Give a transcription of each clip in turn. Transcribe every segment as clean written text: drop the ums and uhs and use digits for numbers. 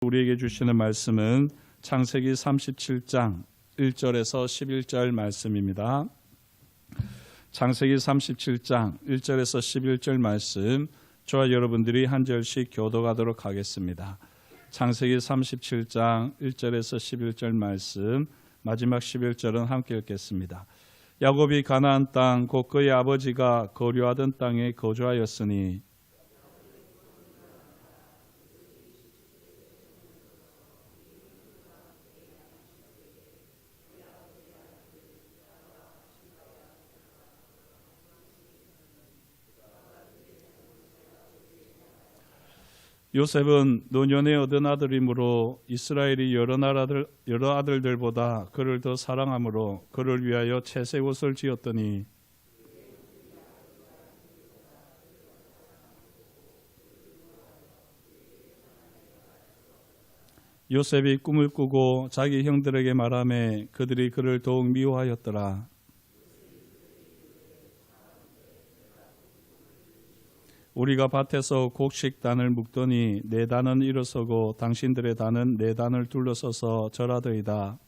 우리에게 주시는 말씀은 창세기 37장 1절에서 11절 말씀입니다. 창세기 37장 1절에서 11절 말씀, 저와 여러분들이 한 절씩 교독하도록 하겠습니다. 창세기 37장 1절에서 11절 말씀, 마지막 11절은 함께 읽겠습니다. 야곱이 가나안 땅 곧 그의 아버지가 거류하던 땅에 거주하였으니 요셉은 노년에 얻은 아들이므로 이스라엘이 여러 아들들보다 그를 더 사랑하므로 그를 위하여 채색 옷을 지었더니 요셉이 꿈을 꾸고 자기 형들에게 말하매 그들이 그를 더욱 미워하였더라. 우리가 밭에서 곡식 단을 묶더니 내 단은 일어서고 당신들의 단은 내 단을 둘러서서 절하더이다.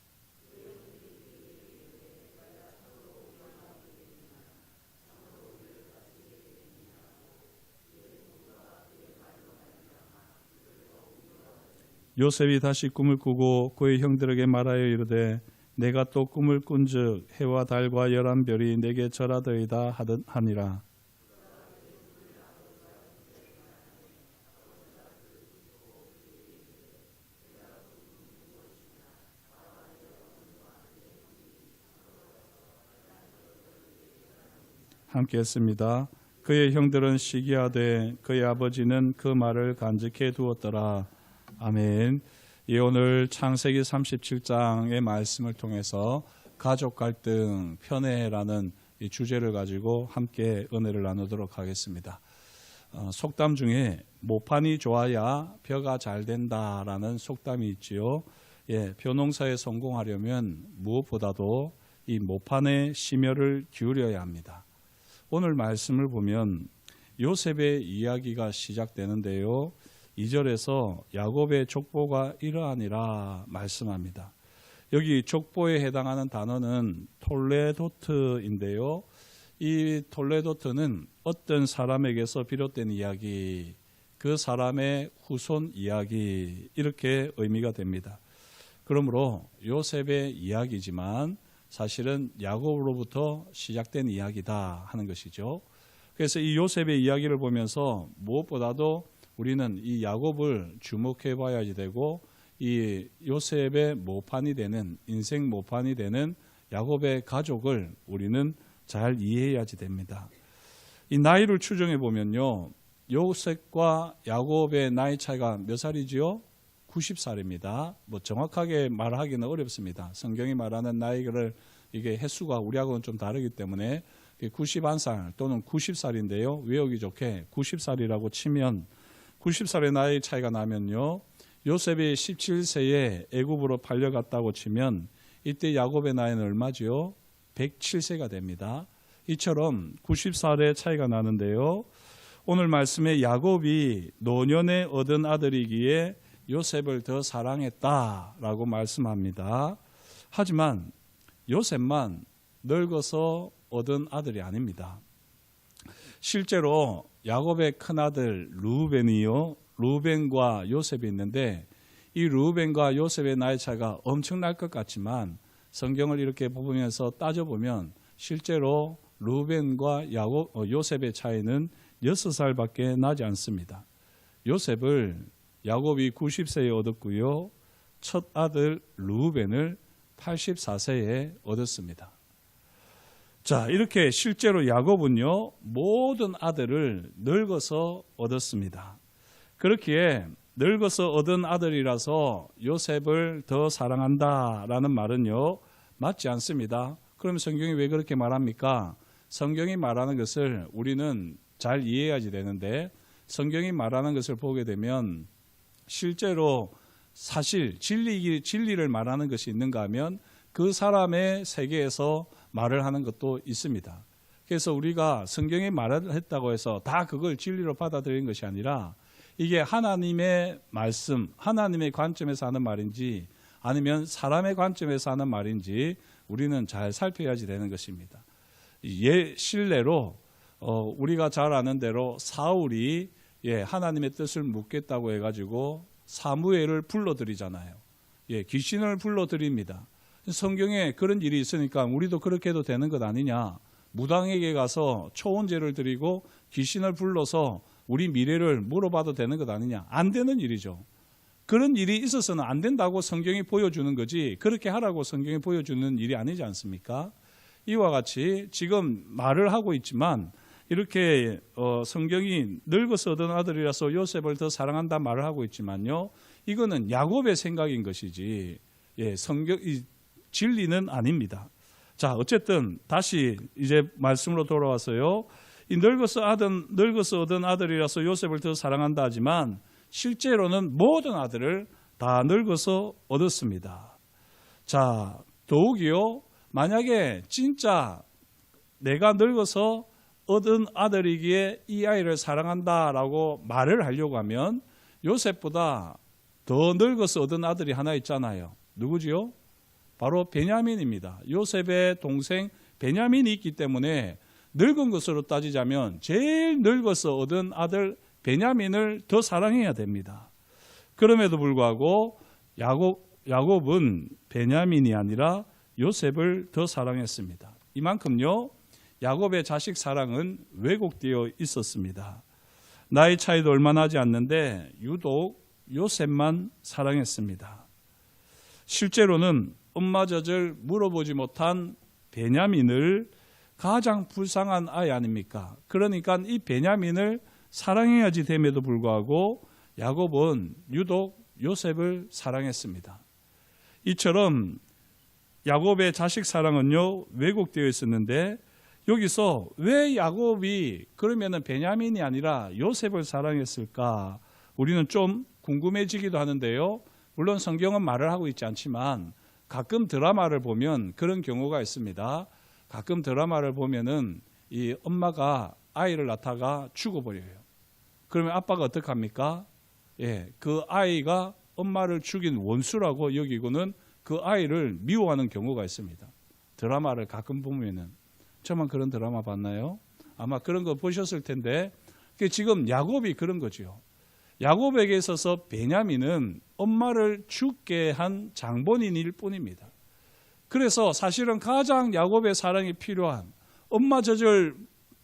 요셉이 다시 꿈을 꾸고 그의 형들에게 말하여 이르되 내가 또 꿈을 꾼즉 해와 달과 열한 별이 내게 절하더이다 하니라. 함께 했습니다. 그의 형들은 시기하되 그의 아버지는 그 말을 간직해 두었더라. 아멘. 오늘 창세기 37장의 말씀을 통해서 가족 갈등 편애라는 이 주제를 가지고 함께 은혜를 나누도록 하겠습니다. 속담 중에 모판이 좋아야 벼가 잘 된다라는 속담이 있지요. 벼농사에 성공하려면 무엇보다도 이 모판에 심혈을 기울여야 합니다. 오늘 말씀을 보면 요셉의 이야기가 시작되는데요. 2절에서 야곱의 족보가 이러하니라 말씀합니다. 여기 족보에 해당하는 단어는 톨레도트인데요. 이 톨레도트는 어떤 사람에게서 비롯된 이야기, 그 사람의 후손 이야기, 이렇게 의미가 됩니다. 그러므로 요셉의 이야기지만 사실은 야곱으로부터 시작된 이야기다 하는 것이죠. 그래서 이 요셉의 이야기를 보면서 무엇보다도 우리는 이 야곱을 주목해 봐야지 되고 이 요셉의 모판이 되는, 인생 모판이 되는 야곱의 가족을 우리는 잘 이해해야지 됩니다. 이 나이를 추정해 보면요, 요셉과 야곱의 나이 차이가 몇 살이지요? 90살입니다. 정확하게 말하기는 어렵습니다. 성경이 말하는 나이를 이게 횟수가 우리하고는 좀 다르기 때문에 91살 또는 90살인데요. 외우기 좋게 90살이라고 치면 90살의 나이 차이가 나면요. 요셉이 17세에 애굽으로 팔려갔다고 치면 이때 야곱의 나이는 얼마지요? 107세가 됩니다. 이처럼 90살의 차이가 나는데요. 오늘 말씀에 야곱이 노년에 얻은 아들이기에 요셉을 더 사랑했다라고 말씀합니다. 하지만 요셉만 늙어서 얻은 아들이 아닙니다. 실제로 야곱의 큰아들 르우벤이요, 르우벤과 요셉이 있는데 이 르우벤과 요셉의 나이 차이가 엄청날 것 같지만 성경을 이렇게 보면서 따져보면 실제로 르우벤과 요셉의 차이는 6살밖에 나지 않습니다. 요셉을 야곱이 90세에 얻었고요. 첫 아들 르우벤을 84세에 얻었습니다. 자, 이렇게 실제로 야곱은요, 모든 아들을 늙어서 얻었습니다. 그렇기에 늙어서 얻은 아들이라서 요셉을 더 사랑한다라는 말은요, 맞지 않습니다. 그럼 성경이 왜 그렇게 말합니까? 성경이 말하는 것을 우리는 잘 이해해야지 되는데 성경이 말하는 것을 보게 되면 실제로 사실 진리를 말하는 것이 있는가 하면 그 사람의 세계에서 말을 하는 것도 있습니다. 그래서 우리가 성경에 말을 했다고 해서 다 그걸 진리로 받아들이는 것이 아니라 이게 하나님의 말씀, 하나님의 관점에서 하는 말인지 아니면 사람의 관점에서 하는 말인지 우리는 잘 살펴야지 되는 것입니다. 실례로 우리가 잘 아는 대로 사울이 하나님의 뜻을 묻겠다고 해가지고 사무엘을 불러들이잖아요. 귀신을 불러들입니다. 성경에 그런 일이 있으니까 우리도 그렇게 해도 되는 것 아니냐. 무당에게 가서 초혼제를 드리고 귀신을 불러서 우리 미래를 물어봐도 되는 것 아니냐. 안 되는 일이죠. 그런 일이 있어서는 안 된다고 성경이 보여주는 거지 그렇게 하라고 성경이 보여주는 일이 아니지 않습니까? 이와 같이 지금 말을 하고 있지만 이렇게 성경이 늙어서 얻은 아들이라서 요셉을 더 사랑한다 말을 하고 있지만요, 이거는 야곱의 생각인 것이지 성경 진리는 아닙니다. 자, 어쨌든 다시 이제 말씀으로 돌아와서요, 이 늙어서 얻은 아들이라서 요셉을 더 사랑한다 하지만 실제로는 모든 아들을 다 늙어서 얻었습니다. 자, 더욱이요, 만약에 진짜 내가 늙어서 얻은 아들이기에 이 아이를 사랑한다라고 말을 하려고 하면 요셉보다 더 늙어서 얻은 아들이 하나 있잖아요. 누구지요? 바로 베냐민입니다. 요셉의 동생 베냐민이 있기 때문에 늙은 것으로 따지자면 제일 늙어서 얻은 아들 베냐민을 더 사랑해야 됩니다. 그럼에도 불구하고 야곱은 베냐민이 아니라 요셉을 더 사랑했습니다. 이만큼요, 야곱의 자식 사랑은 왜곡되어 있었습니다. 나이 차이도 얼마 나지 않는데 유독 요셉만 사랑했습니다. 실제로는 엄마 젖을 물어보지 못한 베냐민을 가장 불쌍한 아이 아닙니까? 그러니까 이 베냐민을 사랑해야지 됨에도 불구하고 야곱은 유독 요셉을 사랑했습니다. 이처럼 야곱의 자식 사랑은요, 왜곡되어 있었는데 여기서 왜 야곱이 그러면은 베냐민이 아니라 요셉을 사랑했을까? 우리는 좀 궁금해지기도 하는데요. 물론 성경은 말을 하고 있지 않지만 가끔 드라마를 보면 그런 경우가 있습니다. 가끔 드라마를 보면은 이 엄마가 아이를 낳다가 죽어버려요. 그러면 아빠가 어떡합니까? 그 아이가 엄마를 죽인 원수라고 여기고는 그 아이를 미워하는 경우가 있습니다. 드라마를 가끔 보면은. 저만 그런 드라마 봤나요? 아마 그런 거 보셨을 텐데, 지금 야곱이 그런 거죠. 야곱에게 있어서 베냐민은 엄마를 죽게 한 장본인일 뿐입니다. 그래서 사실은 가장 야곱의 사랑이 필요한 엄마 젖을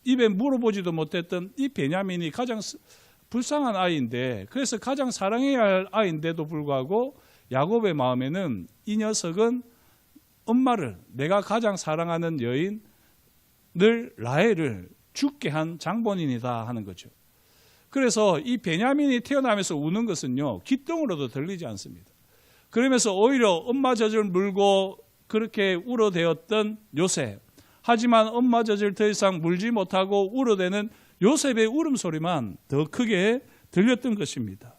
입에 물어보지도 못했던 이 베냐민이 가장 불쌍한 아이인데, 그래서 가장 사랑해야 할 아이인데도 불구하고 야곱의 마음에는 이 녀석은 엄마를, 내가 가장 사랑하는 여인 늘 라헬을 죽게 한 장본인이다 하는 거죠. 그래서 이 베냐민이 태어나면서 우는 것은요, 기똥으로도 들리지 않습니다. 그러면서 오히려 엄마 젖을 물고 그렇게 울어대었던 요셉, 하지만 엄마 젖을 더 이상 물지 못하고 울어대는 요셉의 울음소리만 더 크게 들렸던 것입니다.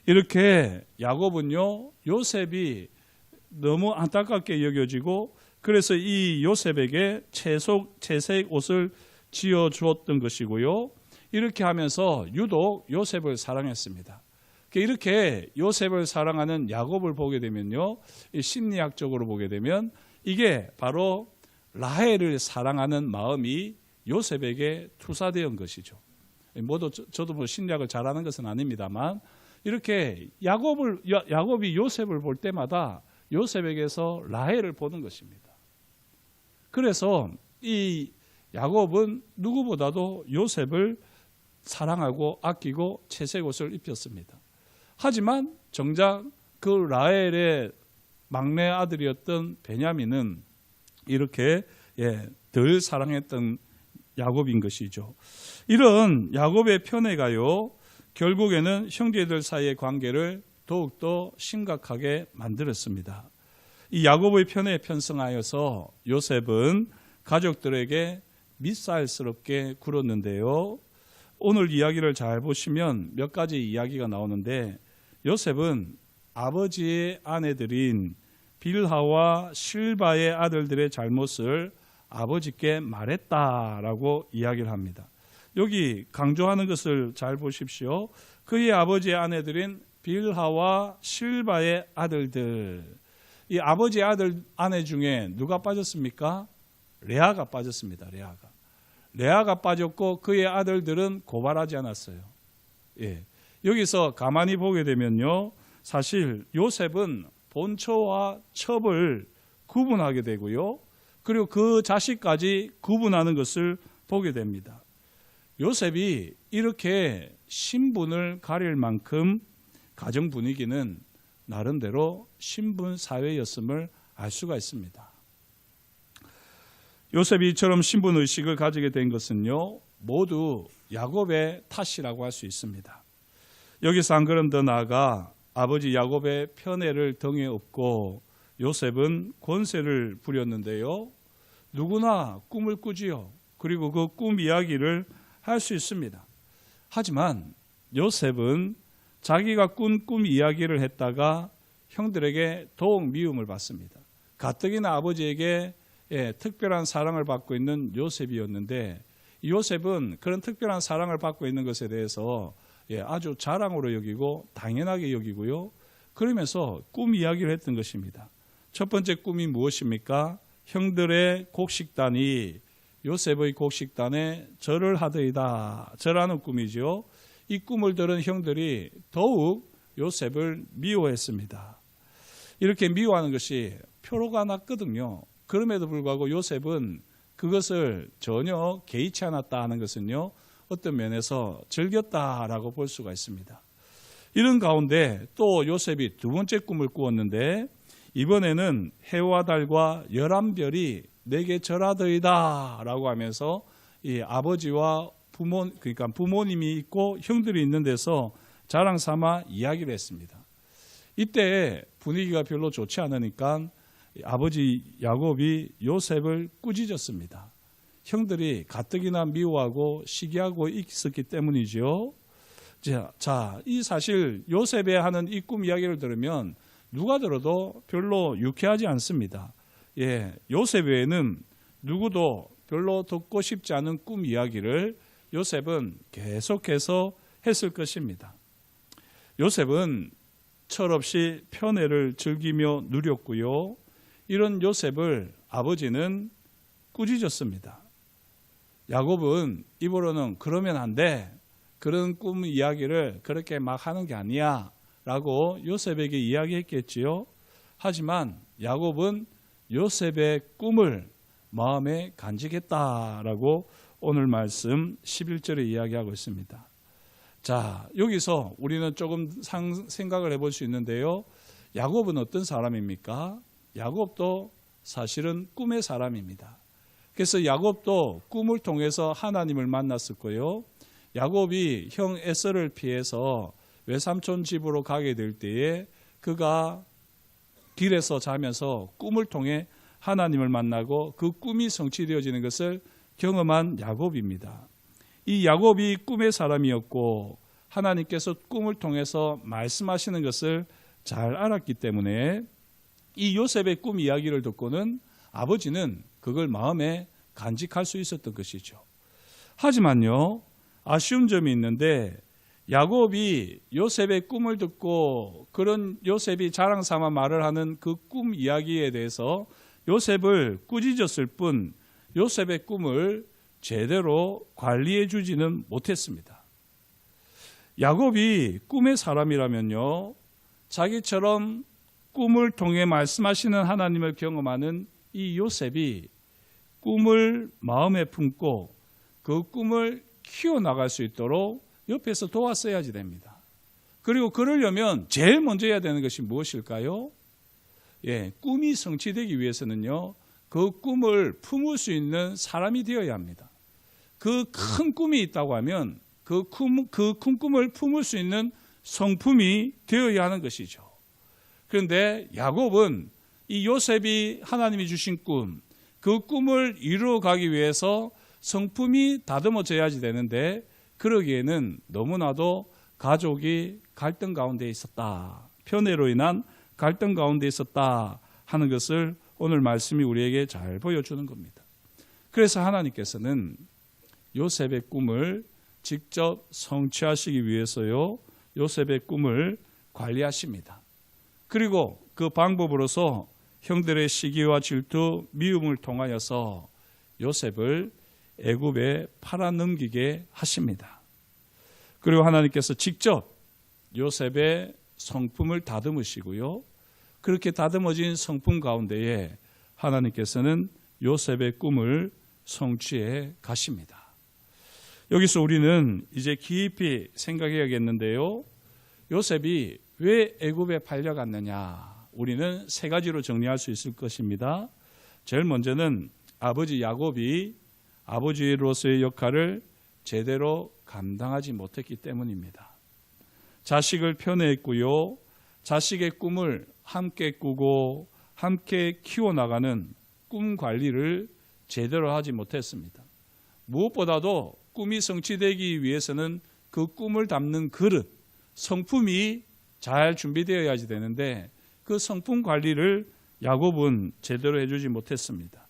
이렇게 야곱은요, 요셉이 너무 안타깝게 여겨지고, 그래서 이 요셉에게 채색 옷을 지어 주었던 것이고요. 이렇게 하면서 유독 요셉을 사랑했습니다. 이렇게 요셉을 사랑하는 야곱을 보게 되면요, 심리학적으로 보게 되면 이게 바로 라헬을 사랑하는 마음이 요셉에게 투사되은 것이죠. 모두 저도 뭐 심리학을 잘하는 것은 아닙니다만, 이렇게 야곱이 요셉을 볼 때마다 요셉에게서 라헬을 보는 것입니다. 그래서 이 야곱은 누구보다도 요셉을 사랑하고 아끼고 채색 옷을 입혔습니다. 하지만 정작 그 라헬의 막내 아들이었던 베냐민은 이렇게 덜 사랑했던 야곱인 것이죠. 이런 야곱의 편애가요, 결국에는 형제들 사이의 관계를 더욱더 심각하게 만들었습니다. 이 야곱의 편애에 편승하여서 요셉은 가족들에게 밉살스럽게 굴었는데요. 오늘 이야기를 잘 보시면 몇 가지 이야기가 나오는데, 요셉은 아버지의 아내들인 빌하와 실바의 아들들의 잘못을 아버지께 말했다라고 이야기를 합니다. 여기 강조하는 것을 잘 보십시오. 그의 아버지의 아내들인 빌하와 실바의 아들들. 이 아버지의 아내 중에 누가 빠졌습니까? 레아가 빠졌습니다. 레아가 빠졌고 그의 아들들은 고발하지 않았어요. 예. 여기서 가만히 보게 되면요, 사실 요셉은 본처와 첩을 구분하게 되고요, 그리고 그 자식까지 구분하는 것을 보게 됩니다. 요셉이 이렇게 신분을 가릴 만큼 가정 분위기는 나름대로 신분 사회였음을 알 수가 있습니다. 요셉이 이처럼 신분 의식을 가지게 된 것은요, 모두 야곱의 탓이라고 할 수 있습니다. 여기서 한 걸음 더 나아가 아버지 야곱의 편애를 등에 업고 요셉은 권세를 부렸는데요, 누구나 꿈을 꾸지요. 그리고 그 꿈 이야기를 할 수 있습니다. 하지만 요셉은 자기가 꾼 꿈 이야기를 했다가 형들에게 더욱 미움을 받습니다. 가뜩이나 아버지에게 특별한 사랑을 받고 있는 요셉이었는데, 요셉은 그런 특별한 사랑을 받고 있는 것에 대해서 아주 자랑으로 여기고 당연하게 여기고요, 그러면서 꿈 이야기를 했던 것입니다. 첫 번째 꿈이 무엇입니까? 형들의 곡식단이 요셉의 곡식단에 절을 하더이다, 절하는 꿈이죠. 이 꿈을 들은 형들이 더욱 요셉을 미워했습니다. 이렇게 미워하는 것이 표로가 났거든요. 그럼에도 불구하고 요셉은 그것을 전혀 개의치 않았다 하는 것은요, 어떤 면에서 즐겼다라고 볼 수가 있습니다. 이런 가운데 또 요셉이 두 번째 꿈을 꾸었는데, 이번에는 해와 달과 11별이 내게 절하더이다 라고 하면서 이 아버지와 그러니까 부모님이 있고 형들이 있는 데서 자랑 삼아 이야기를 했습니다. 이때 분위기가 별로 좋지 않으니까 아버지 야곱이 요셉을 꾸짖었습니다. 형들이 가뜩이나 미워하고 시기하고 있었기 때문이죠. 자, 이 사실 요셉의 하는 이 꿈 이야기를 들으면 누가 들어도 별로 유쾌하지 않습니다. 요셉 외에는 누구도 별로 듣고 싶지 않은 꿈 이야기를 요셉은 계속해서 했을 것입니다. 요셉은 철없이 편애를 즐기며 누렸고요, 이런 요셉을 아버지는 꾸짖었습니다. 야곱은 입으로는 그러면 안 돼, 그런 꿈 이야기를 그렇게 막 하는 게 아니야 라고 요셉에게 이야기했겠지요. 하지만 야곱은 요셉의 꿈을 마음에 간직했다라고 오늘 말씀 11절에 이야기하고 있습니다. 자, 여기서 우리는 조금 생각을 해볼 수 있는데요, 야곱은 어떤 사람입니까? 야곱도 사실은 꿈의 사람입니다. 그래서 야곱도 꿈을 통해서 하나님을 만났을 거예요. 야곱이 형 에서를 피해서 외삼촌 집으로 가게 될 때에 그가 길에서 자면서 꿈을 통해 하나님을 만나고 그 꿈이 성취되어지는 것을 경험한 야곱입니다. 이 야곱이 꿈의 사람이었고 하나님께서 꿈을 통해서 말씀하시는 것을 잘 알았기 때문에 이 요셉의 꿈 이야기를 듣고는 아버지는 그걸 마음에 간직할 수 있었던 것이죠. 하지만요, 아쉬운 점이 있는데 야곱이 요셉의 꿈을 듣고 그런 요셉이 자랑 삼아 말을 하는 그 꿈 이야기에 대해서 요셉을 꾸짖었을 뿐 요셉의 꿈을 제대로 관리해 주지는 못했습니다. 야곱이 꿈의 사람이라면요, 자기처럼 꿈을 통해 말씀하시는 하나님을 경험하는 이 요셉이 꿈을 마음에 품고 그 꿈을 키워나갈 수 있도록 옆에서 도왔어야지 됩니다. 그리고 그러려면 제일 먼저 해야 되는 것이 무엇일까요? 꿈이 성취되기 위해서는요, 그 꿈을 품을 수 있는 사람이 되어야 합니다. 그 큰 꿈이 있다고 하면 그 큰 꿈을 품을 수 있는 성품이 되어야 하는 것이죠. 그런데 야곱은 이 요셉이 하나님이 주신 꿈, 그 꿈을 이루어가기 위해서 성품이 다듬어져야지 되는데 그러기에는 너무나도 가족이 갈등 가운데 있었다, 편애로 인한 갈등 가운데 있었다 하는 것을 오늘 말씀이 우리에게 잘 보여주는 겁니다. 그래서 하나님께서는 요셉의 꿈을 직접 성취하시기 위해서요, 요셉의 꿈을 관리하십니다. 그리고 그 방법으로서 형들의 시기와 질투, 미움을 통하여서 요셉을 애굽에 팔아넘기게 하십니다. 그리고 하나님께서 직접 요셉의 성품을 다듬으시고요. 그렇게 다듬어진 성품 가운데에 하나님께서는 요셉의 꿈을 성취해 가십니다. 여기서 우리는 이제 깊이 생각해야겠는데요. 요셉이 왜 애굽에 팔려갔느냐? 우리는 세 가지로 정리할 수 있을 것입니다. 제일 먼저는 아버지 야곱이 아버지로서의 역할을 제대로 감당하지 못했기 때문입니다. 자식을 편애했고요. 자식의 꿈을 함께 꾸고 함께 키워나가는 꿈 관리를 제대로 하지 못했습니다. 무엇보다도 꿈이 성취되기 위해서는 그 꿈을 담는 그릇, 성품이 잘 준비되어야지 되는데 그 성품 관리를 야곱은 제대로 해주지 못했습니다.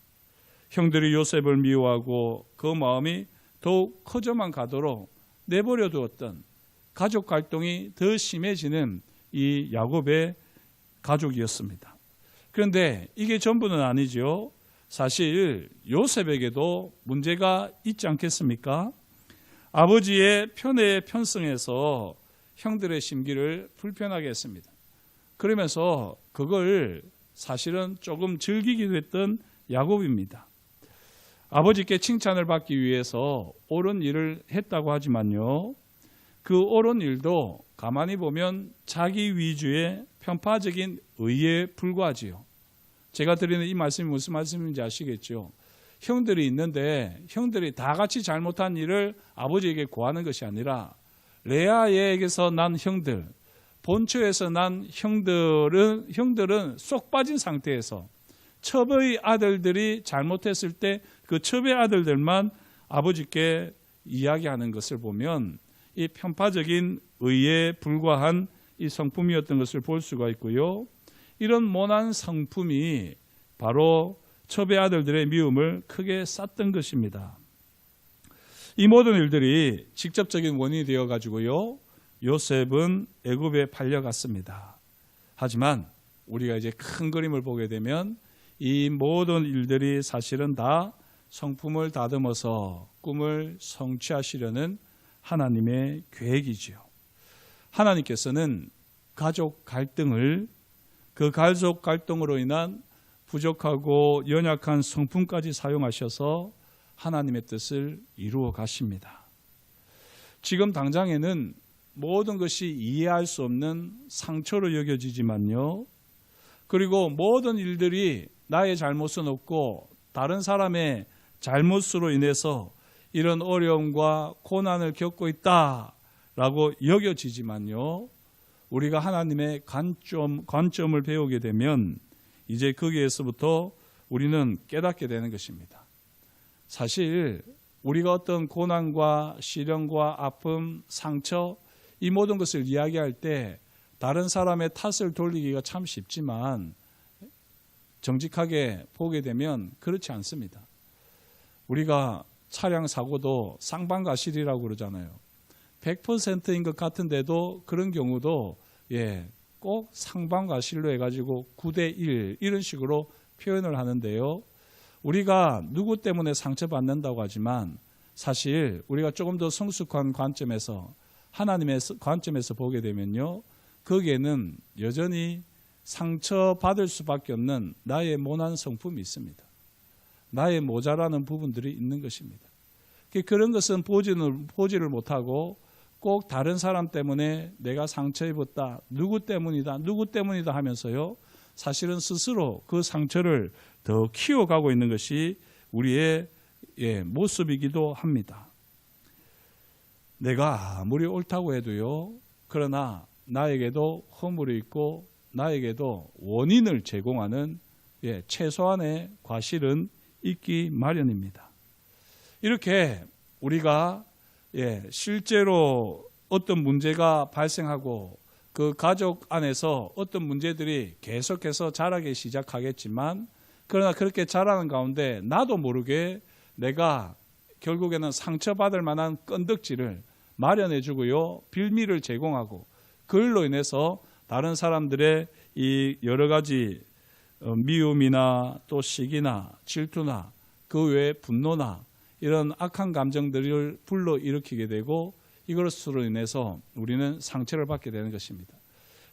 형들이 요셉을 미워하고 그 마음이 더욱 커져만 가도록 내버려 두었던 가족 갈등이 더 심해지는 이 야곱의 가족이었습니다. 그런데 이게 전부는 아니죠. 사실 요셉에게도 문제가 있지 않겠습니까? 아버지의 편애에 편승해서 형들의 심기를 불편하게 했습니다. 그러면서 그걸 사실은 조금 즐기기도 했던 야곱입니다. 아버지께 칭찬을 받기 위해서 옳은 일을 했다고 하지만요. 그 옳은 일도 가만히 보면 자기 위주의 편파적인 의에 불과하지요. 제가 드리는 이 말씀이 무슨 말씀인지 아시겠죠? 형들이 있는데 형들이 다 같이 잘못한 일을 아버지에게 고하는 것이 아니라 레아에게서 난 형들, 본처에서 난 형들은 쏙 빠진 상태에서 첩의 아들들이 잘못했을 때 그 첩의 아들들만 아버지께 이야기하는 것을 보면 이 편파적인 의에 불과한 이 성품이었던 것을 볼 수가 있고요. 이런 모난 성품이 바로 첩의 아들들의 미움을 크게 쌌던 것입니다. 이 모든 일들이 직접적인 원인이 되어 가지고요. 요셉은 애굽에 팔려갔습니다. 하지만 우리가 이제 큰 그림을 보게 되면 이 모든 일들이 사실은 다 성품을 다듬어서 꿈을 성취하시려는 하나님의 계획이지요. 하나님께서는 가족 갈등을 그 가족 갈등으로 인한 부족하고 연약한 성품까지 사용하셔서 하나님의 뜻을 이루어 가십니다. 지금 당장에는 모든 것이 이해할 수 없는 상처로 여겨지지만요. 그리고 모든 일들이 나의 잘못은 없고 다른 사람의 잘못으로 인해서 이런 어려움과 고난을 겪고 있다라고 여겨지지만요. 우리가 하나님의 관점을 배우게 되면 이제 거기에서부터 우리는 깨닫게 되는 것입니다. 사실 우리가 어떤 고난과 시련과 아픔, 상처 이 모든 것을 이야기할 때 다른 사람의 탓을 돌리기가 참 쉽지만 정직하게 보게 되면 그렇지 않습니다. 우리가 차량 사고도 쌍방과실이라고 그러잖아요. 100%인 것 같은데도 그런 경우도 꼭 상방과실로 해가지고 9대1 이런 식으로 표현을 하는데요. 우리가 누구 때문에 상처받는다고 하지만 사실 우리가 조금 더 성숙한 관점에서 하나님의 관점에서 보게 되면요. 거기에는 여전히 상처받을 수밖에 없는 나의 모난 성품이 있습니다. 나의 모자라는 부분들이 있는 것입니다. 그런 것은 보지를 못하고 꼭 다른 사람 때문에 내가 상처 입었다. 누구 때문이다 하면서요. 사실은 스스로 그 상처를 더 키워가고 있는 것이 우리의 모습이기도 합니다. 내가 아무리 옳다고 해도요. 그러나 나에게도 허물이 있고 나에게도 원인을 제공하는 최소한의 과실은 있기 마련입니다. 이렇게 우리가 실제로 어떤 문제가 발생하고 그 가족 안에서 어떤 문제들이 계속해서 자라기 시작하겠지만 그러나 그렇게 자라는 가운데 나도 모르게 내가 결국에는 상처받을 만한 건덕지를 마련해 주고요. 빌미를 제공하고 그걸로 인해서 다른 사람들의 이 여러 가지 미움이나 또 시기나 질투나 그 외에 분노나 이런 악한 감정들을 불러일으키게 되고 이것으로 인해서 우리는 상처를 받게 되는 것입니다.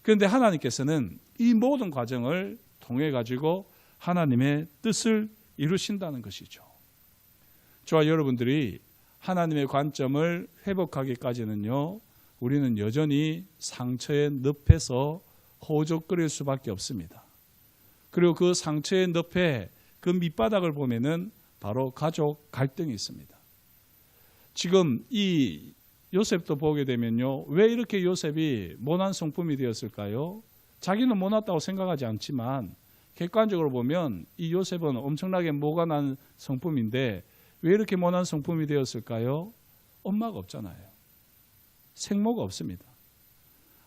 그런데 하나님께서는 이 모든 과정을 통해 가지고 하나님의 뜻을 이루신다는 것이죠. 저와 여러분들이 하나님의 관점을 회복하기까지는요, 우리는 여전히 상처의 늪에서 호적거릴 수밖에 없습니다. 그리고 그 상처의 늪에 그 밑바닥을 보면은 바로 가족 갈등이 있습니다. 지금 이 요셉도 보게 되면요, 왜 이렇게 요셉이 모난 성품이 되었을까요? 자기는 모났다고 생각하지 않지만 객관적으로 보면 이 요셉은 엄청나게 모가 난 성품인데 왜 이렇게 모난 성품이 되었을까요? 엄마가 없잖아요. 생모가 없습니다.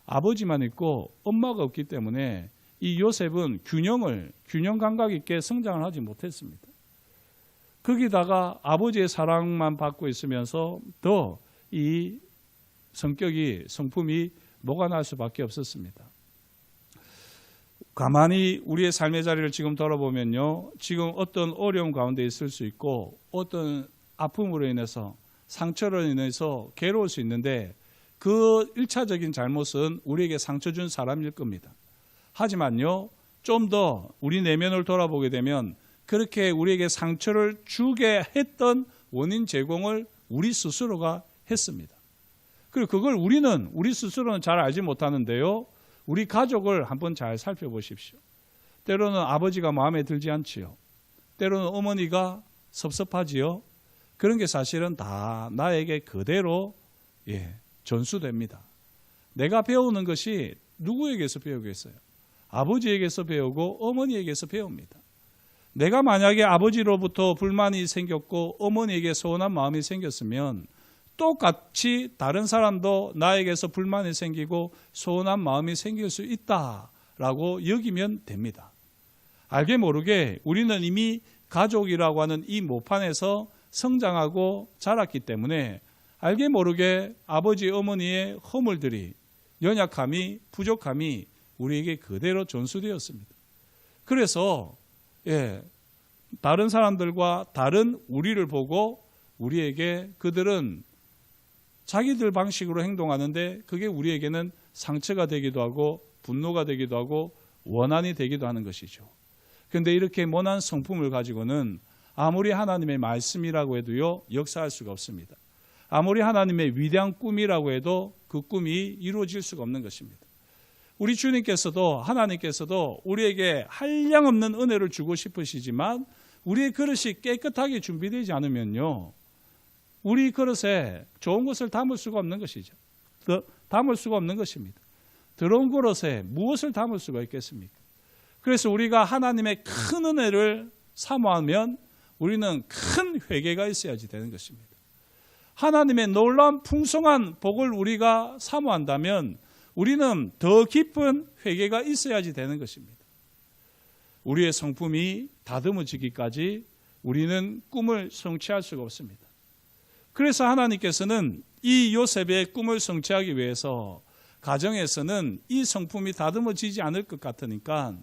아버지만 있고 엄마가 없기 때문에 이 요셉은 균형 감각 있게 성장을 하지 못했습니다. 거기다가 아버지의 사랑만 받고 있으면서 더 이 성품이 모가 날 수밖에 없었습니다. 가만히 우리의 삶의 자리를 지금 돌아보면요, 지금 어떤 어려움 가운데 있을 수 있고 어떤 아픔으로 인해서 상처로 인해서 괴로울 수 있는데 그 1차적인 잘못은 우리에게 상처 준 사람일 겁니다. 하지만요, 좀 더 우리 내면을 돌아보게 되면 그렇게 우리에게 상처를 주게 했던 원인 제공을 우리 스스로가 했습니다. 그리고 그걸 우리 스스로는 잘 알지 못하는데요, 우리 가족을 한번 잘 살펴보십시오. 때로는 아버지가 마음에 들지 않지요. 때로는 어머니가 섭섭하지요. 그런 게 사실은 다 나에게 그대로 전수됩니다. 내가 배우는 것이 누구에게서 배우겠어요? 아버지에게서 배우고 어머니에게서 배웁니다. 내가 만약에 아버지로부터 불만이 생겼고 어머니에게 서운한 마음이 생겼으면 똑같이 다른 사람도 나에게서 불만이 생기고 서운한 마음이 생길 수 있다라고 여기면 됩니다. 알게 모르게 우리는 이미 가족이라고 하는 이 모판에서 성장하고 자랐기 때문에 알게 모르게 아버지 어머니의 허물들이, 연약함이, 부족함이 우리에게 그대로 전수되었습니다. 그래서 다른 사람들과 다른 우리를 보고 우리에게 그들은 자기들 방식으로 행동하는데 그게 우리에게는 상처가 되기도 하고 분노가 되기도 하고 원한이 되기도 하는 것이죠. 그런데 이렇게 모난 성품을 가지고는 아무리 하나님의 말씀이라고 해도요, 역사할 수가 없습니다. 아무리 하나님의 위대한 꿈이라고 해도 그 꿈이 이루어질 수가 없는 것입니다. 우리 주님께서도 하나님께서도 우리에게 한량없는 은혜를 주고 싶으시지만 우리의 그릇이 깨끗하게 준비되지 않으면요, 우리 그릇에 좋은 것을 담을 수가 없는 것이죠. 담을 수가 없는 것입니다. 더러운 그릇에 무엇을 담을 수가 있겠습니까? 그래서 우리가 하나님의 큰 은혜를 사모하면 우리는 큰 회개가 있어야지 되는 것입니다. 하나님의 놀라운 풍성한 복을 우리가 사모한다면 우리는 더 깊은 회개가 있어야지 되는 것입니다. 우리의 성품이 다듬어지기까지 우리는 꿈을 성취할 수가 없습니다. 그래서 하나님께서는 이 요셉의 꿈을 성취하기 위해서 가정에서는 이 성품이 다듬어지지 않을 것 같으니까,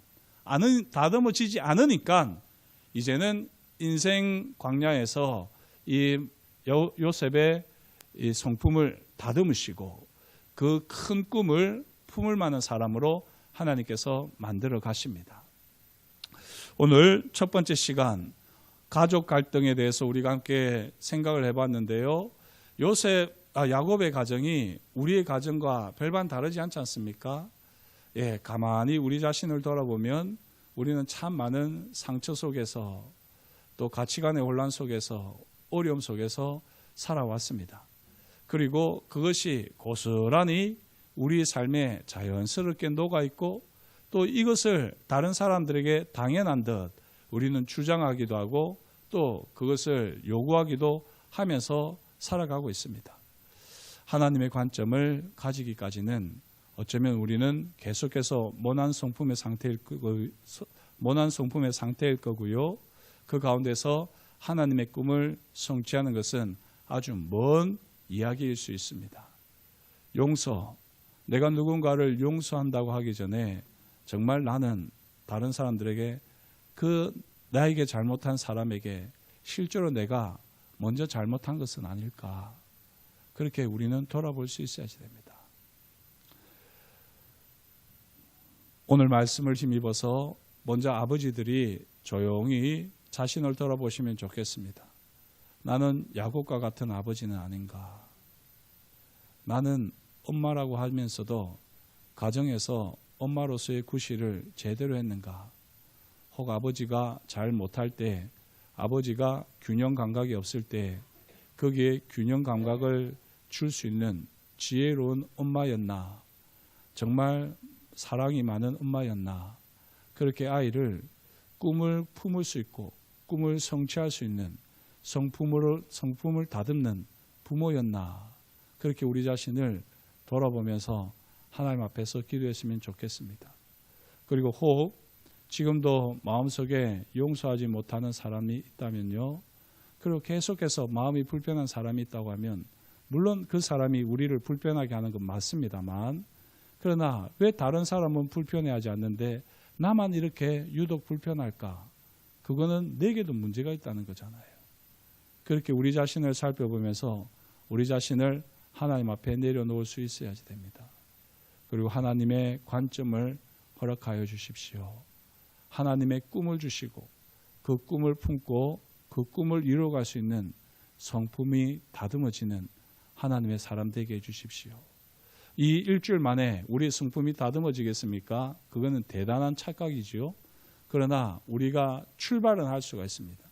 다듬어지지 않으니까 이제는 인생 광야에서 이 요셉의 이 성품을 다듬으시고 그 큰 꿈을 품을 만한 사람으로 하나님께서 만들어 가십니다. 오늘 첫 번째 시간 가족 갈등에 대해서 우리가 함께 생각을 해봤는데요. 야곱의 가정이 우리의 가정과 별반 다르지 않지 않습니까? 가만히 우리 자신을 돌아보면 우리는 참 많은 상처 속에서 또 가치관의 혼란 속에서 어려움 속에서 살아왔습니다. 그리고 그것이 고스란히 우리 삶에 자연스럽게 녹아있고 또 이것을 다른 사람들에게 당연한 듯 우리는 주장하기도 하고 또 그것을 요구하기도 하면서 살아가고 있습니다. 하나님의 관점을 가지기까지는 어쩌면 우리는 계속해서 모난 성품의 상태일 거고요. 그 가운데서 하나님의 꿈을 성취하는 것은 아주 먼 이야기일 수 있습니다. 용서, 내가 누군가를 용서한다고 하기 전에 정말 나는 다른 사람들에게 그 나에게 잘못한 사람에게 실제로 내가 먼저 잘못한 것은 아닐까, 그렇게 우리는 돌아볼 수 있어야지 됩니다. 오늘 말씀을 힘입어서 먼저 아버지들이 조용히 자신을 돌아보시면 좋겠습니다. 나는 야곱과 같은 아버지는 아닌가? 나는 엄마라고 하면서도 가정에서 엄마로서의 구실을 제대로 했는가? 혹 아버지가 잘 못할 때, 아버지가 균형 감각이 없을 때 거기에 균형 감각을 줄 수 있는 지혜로운 엄마였나? 정말 사랑이 많은 엄마였나? 그렇게 아이를 꿈을 품을 수 있고 꿈을 성취할 수 있는 성품을 다듬는 부모였나? 그렇게 우리 자신을 돌아보면서 하나님 앞에서 기도했으면 좋겠습니다. 그리고 혹 지금도 마음속에 용서하지 못하는 사람이 있다면요, 그리고 계속해서 마음이 불편한 사람이 있다고 하면 물론 그 사람이 우리를 불편하게 하는 건 맞습니다만, 그러나 왜 다른 사람은 불편해하지 않는데 나만 이렇게 유독 불편할까? 그거는 내게도 문제가 있다는 거잖아요. 그렇게 우리 자신을 살펴보면서 우리 자신을 하나님 앞에 내려놓을 수 있어야지 됩니다. 그리고 하나님의 관점을 허락하여 주십시오. 하나님의 꿈을 주시고 그 꿈을 품고 그 꿈을 이루어갈 수 있는 성품이 다듬어지는 하나님의 사람 되게 해주십시오. 이 일주일 만에 우리의 성품이 다듬어지겠습니까? 그거는 대단한 착각이지요. 그러나 우리가 출발은 할 수가 있습니다.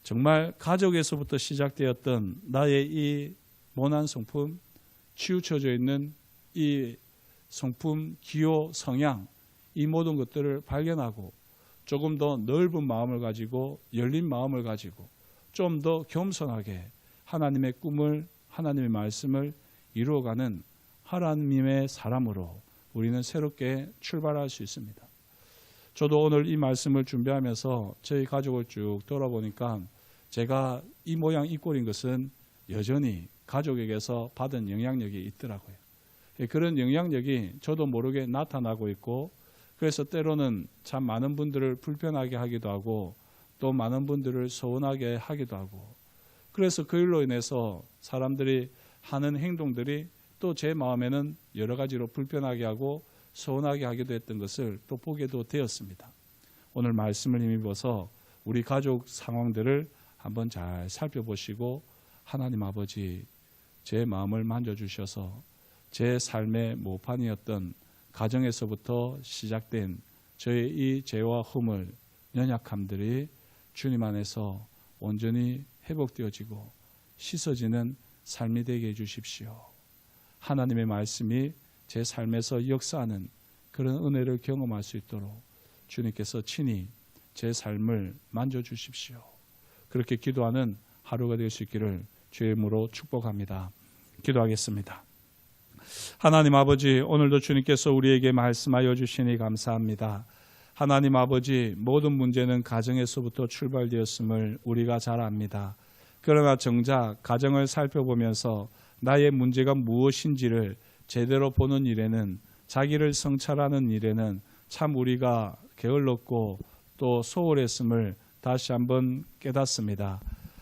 정말 가족에서부터 시작되었던 나의 이 모난 성품, 치우쳐져 있는 이 성품, 기호, 성향, 이 모든 것들을 발견하고 조금 더 넓은 마음을 가지고 열린 마음을 가지고 좀 더 겸손하게 하나님의 꿈을, 하나님의 말씀을 이루어가는 하나님의 사람으로 우리는 새롭게 출발할 수 있습니다. 저도 오늘 이 말씀을 준비하면서 저희 가족을 쭉 돌아보니까 제가 이 모양 이 꼴인 것은 여전히 가족에게서 받은 영향력이 있더라고요. 그런 영향력이 저도 모르게 나타나고 있고, 그래서 때로는 참 많은 분들을 불편하게 하기도 하고 또 많은 분들을 서운하게 하기도 하고, 그래서 그 일로 인해서 사람들이 하는 행동들이 또 제 마음에는 여러 가지로 불편하게 하고 서운하게 하기도 했던 것을 또 보게도 되었습니다. 오늘 말씀을 힘입어서 우리 가족 상황들을 한번 잘 살펴보시고 하나님 아버지, 제 마음을 만져주셔서 제 삶의 모판이었던 가정에서부터 시작된 저의 이 죄와 허물, 연약함들이 주님 안에서 온전히 회복되어지고 씻어지는 삶이 되게 해주십시오. 하나님의 말씀이 제 삶에서 역사하는 그런 은혜를 경험할 수 있도록 주님께서 친히 제 삶을 만져주십시오. 그렇게 기도하는 하루가 될 수 있기를 주의 이름으로 축복합니다. 기도하겠습니다. 하나님 아버지, 오늘도 주님께서 우리에게 말씀하여 주시니 감사합니다. 하나님 아버지, 모든 문제는 가정에서부터 출발되었음을 우리가 잘 압니다. 그러나 정작 가정을 살펴보면서 나의 문제가 무엇인지를 제대로 보는 일에는, 자기를 성찰하는 일에는 참 우리가 게을렀고 또 소홀했음을 다시 한번 깨닫습니다.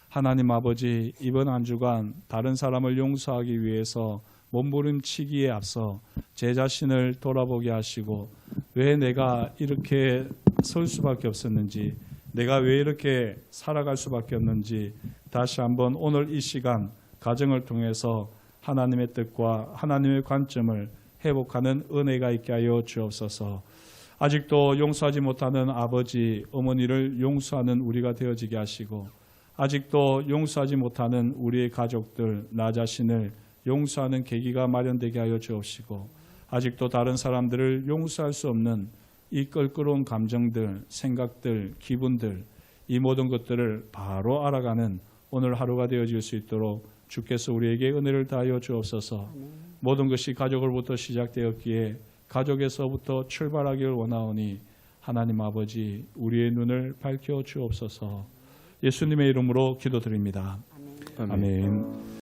하나님 아버지, 이번 한 주간 다른 사람을 용서하기 위해서 몸부림치기에 앞서 제 자신을 돌아보게 하시고, 왜 내가 이렇게 설 수밖에 없었는지, 내가 왜 이렇게 살아갈 수밖에 없는지 다시 한번 오늘 이 시간 가정을 통해서 하나님의 뜻과 하나님의 관점을 회복하는 은혜가 있게 하여 주옵소서. 아직도 용서하지 못하는 아버지, 어머니를 용서하는 우리가 되어지게 하시고, 아직도 용서하지 못하는 우리의 가족들, 나 자신을 용서하는 계기가 마련되게 하여 주옵시고, 아직도 다른 사람들을 용서할 수 없는 이 껄끄러운 감정들, 생각들, 기분들, 이 모든 것들을 바로 알아가는 오늘 하루가 되어질 수 있도록 주께서 우리에게 은혜를 다하여 주옵소서. 모든 것이 가족으로부터 시작되었기에 가족에서부터 출발하기를 원하오니 하나님 아버지, 우리의 눈을 밝혀 주옵소서. 예수님의 이름으로 기도드립니다. 아멘.